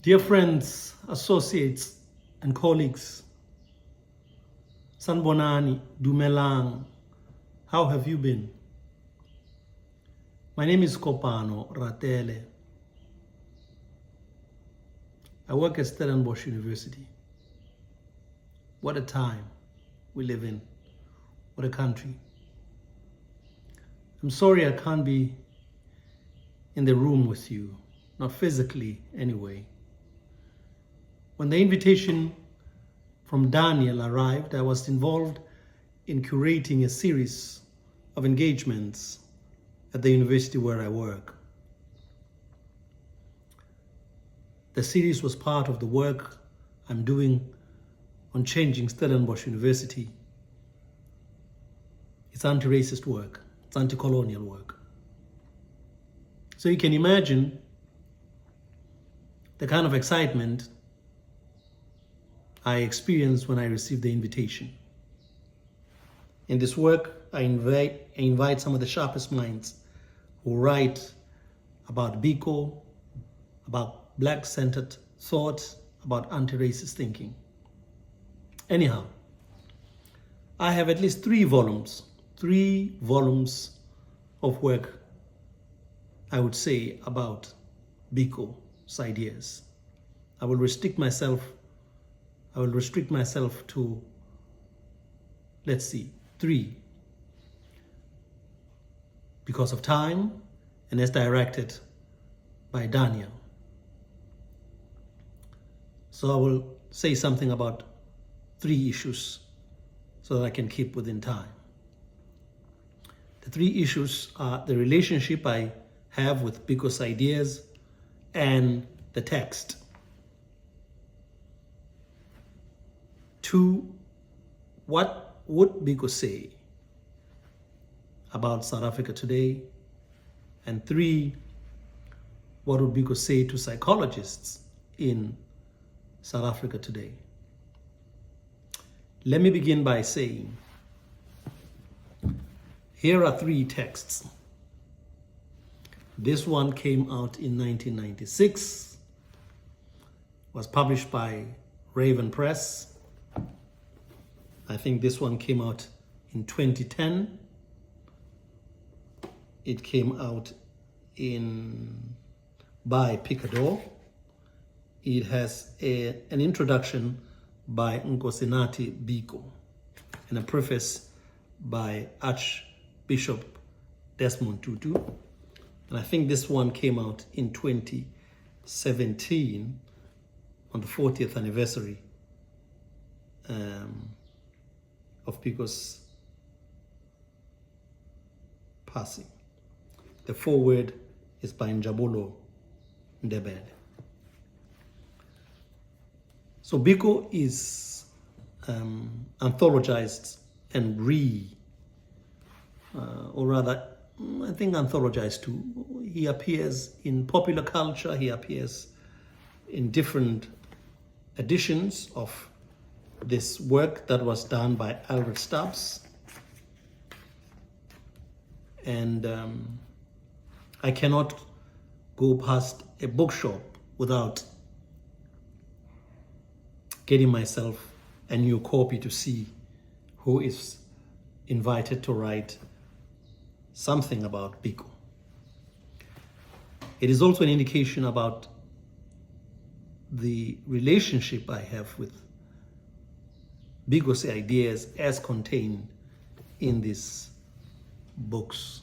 Dear friends, associates, and colleagues, Sanbonani, Dumelang, how have you been? My name is Kopano Ratele. I work at Stellenbosch University. What a time we live in. What a country. I'm sorry I can't be in the room with you, not physically anyway. When the invitation from Daniel arrived, I was involved in curating a series of engagements at the university where I work. The series was part of the work I'm doing on changing Stellenbosch University. It's anti-racist work, it's anti-colonial work. So you can imagine the kind of excitement I experienced when I received the invitation. In this work, I invite some of the sharpest minds who write about Biko, about Black-centered thought, about anti-racist thinking. Anyhow, I have at least three volumes of work, I would say, about Biko's ideas. I will restrict myself to, let's see, 3, because of time and as directed by Daniel. So I will say something about 3 issues so that I can keep within time. The 3 issues are the relationship I have with Biko's ideas and the text. 2, what would Biko say about South Africa today? And 3, what would Biko say to psychologists in South Africa today? Let me begin by saying, here are 3 texts. This one came out in 1996, was published by Raven Press. I think this one came out in 2010. It came out by Picador. It has an introduction by Nkosinati Biko and a preface by Archbishop Desmond Tutu. And I think this one came out in 2017 on the 40th anniversary of Biko's passing. The foreword is by Njabulo Ndebele. So Biko is anthologized and anthologized too. He appears in popular culture, he appears in different editions of this work that was done by Alfred Stubbs. And I cannot go past a bookshop without getting myself a new copy to see who is invited to write something about Biko. It is also an indication about the relationship I have with Biko's ideas as contained in these books.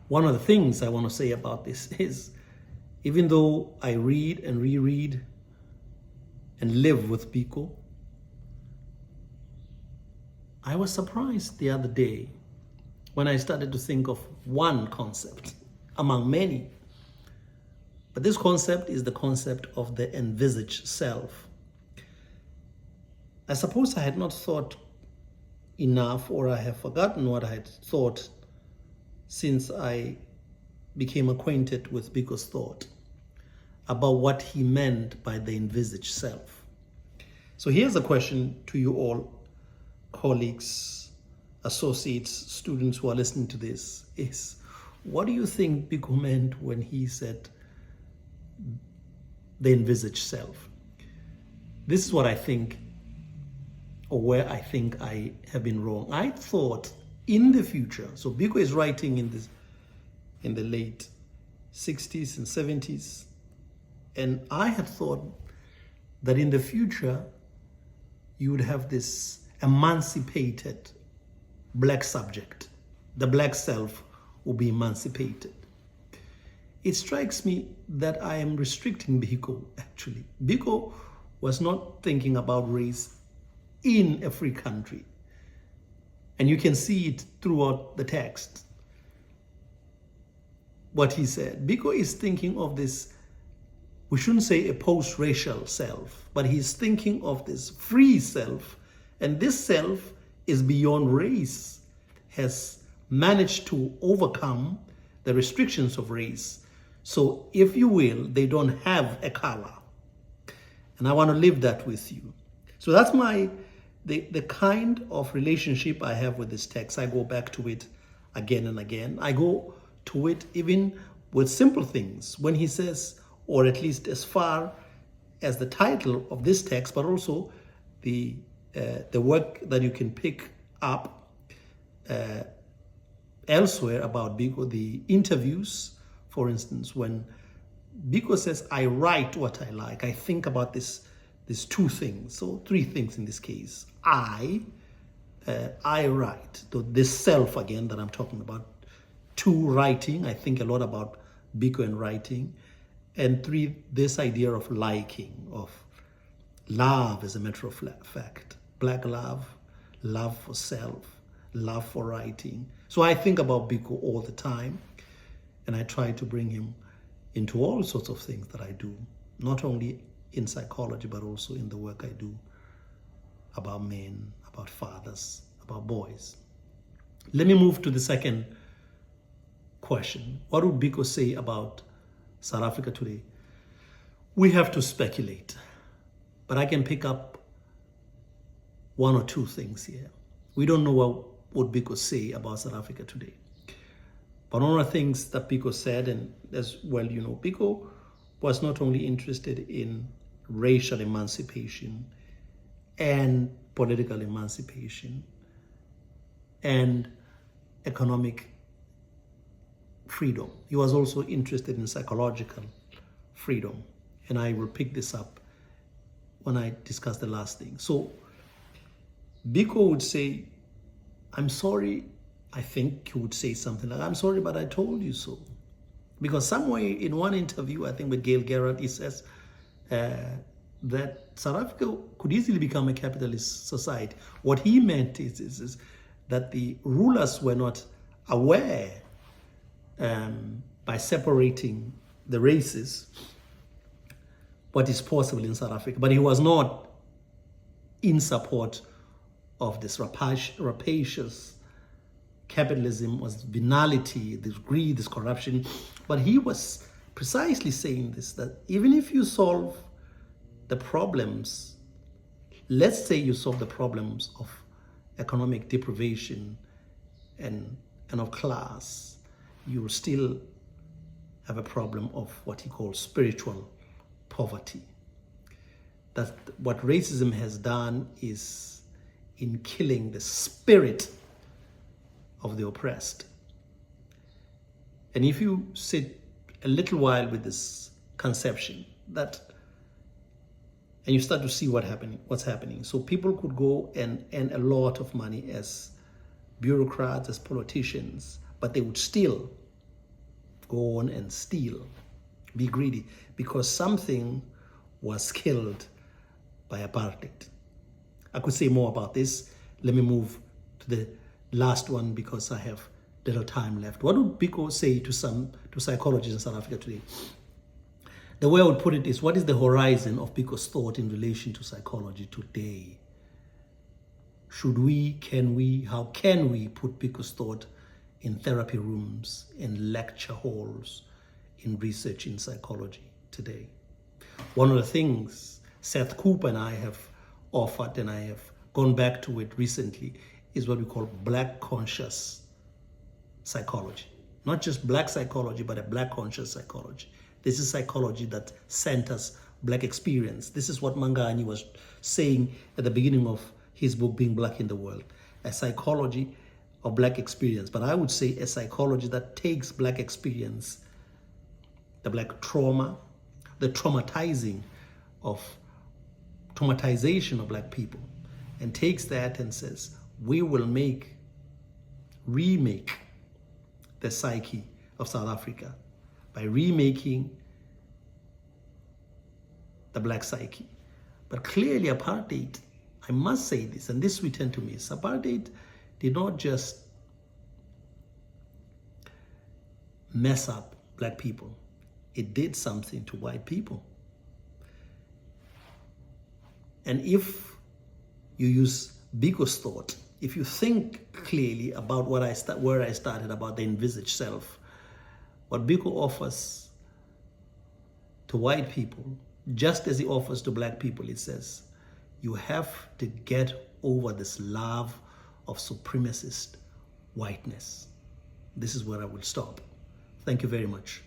One of the things I want to say about this is, even though I read and reread and live with Biko, I was surprised the other day when I started to think of one concept among many. But this concept is the concept of the envisaged self. I suppose I had not thought enough, or I have forgotten what I had thought since I became acquainted with Biko's thought about what he meant by the envisaged self. So here's a question to you all, colleagues, associates, students who are listening to this, is what do you think Biko meant when he said the envisaged self. This is what I think, or where I think I have been wrong. I thought in the future, so Biko is writing in the late 60s and 70s, and I had thought that in the future you would have this emancipated black subject. The black self will be emancipated. It strikes me that I am restricting Biko, actually. Biko was not thinking about race in a free country. And you can see it throughout the text. What he said. Biko is thinking of this, we shouldn't say a post-racial self, but he's thinking of this free self. And this self is beyond race, has managed to overcome the restrictions of race. So if you will, they don't have a color. And I want to leave that with you. So that's the kind of relationship I have with this text. I go back to it again and again. I go to it even with simple things. When he says, or at least as far as the title of this text, but also the work that you can pick up elsewhere about Biko, the interviews, for instance, when Biko says, I write what I like, I think about these two things, so three things in this case. I write, so this self again that I'm talking about. Two, writing, I think a lot about Biko and writing. And three, this idea of liking, of love as a matter of fact. Black love, love for self, love for writing. So I think about Biko all the time, and I try to bring him into all sorts of things that I do, not only in psychology, but also in the work I do about men, about fathers, about boys. Let me move to the second question. What would Biko say about South Africa today? We have to speculate, but I can pick up one or two things here. We don't know what would Biko say about South Africa today. But one of the things that Biko said, and as well you know, Biko was not only interested in racial emancipation and political emancipation and economic freedom. He was also interested in psychological freedom. And I will pick this up when I discuss the last thing. So Biko would say, I'm sorry. I think he would say something like, I'm sorry, but I told you so. Because somewhere in one interview, I think with Gail Garrett, he says that South Africa could easily become a capitalist society. What he meant is that the rulers were not aware by separating the races what is possible in South Africa. But he was not in support of this rapacious capitalism, was venality, this greed, this corruption. But he was precisely saying this, that even if you solve the problems, let's say you solve the problems of economic deprivation and of class, you still have a problem of what he calls spiritual poverty. That what racism has done is in killing the spirit of the oppressed. And if you sit a little while with this conception, and you start to see what's happening. So people could go and earn a lot of money as bureaucrats, as politicians, but they would still go on and steal, be greedy, because something was killed by apartheid. I could say more about this. Let me move to the last one because I have little time left. What would Biko say to psychologists in South Africa today? The way I would put it is, what is the horizon of Biko's thought in relation to psychology today? How can we put Biko's thought in therapy rooms, in lecture halls, in research in psychology today? One of the things Seth Cooper and I have offered, and I have gone back to it recently, is what we call Black conscious psychology. Not just Black psychology, but a Black conscious psychology. This is psychology that centers black experience. This is what Mangani was saying at the beginning of his book, Being Black in the World, a psychology of black experience. But I would say a psychology that takes black experience, the black trauma, the traumatization of black people, and takes that and says, we will remake the psyche of South Africa by remaking the black psyche. But clearly apartheid, I must say this, and this we tend to miss, apartheid did not just mess up black people. It did something to white people. And if you use Biko's thought, if you think clearly about where I started about the envisaged self, what Biko offers to white people, just as he offers to black people, it says, you have to get over this love of supremacist whiteness. This is where I will stop. Thank you very much.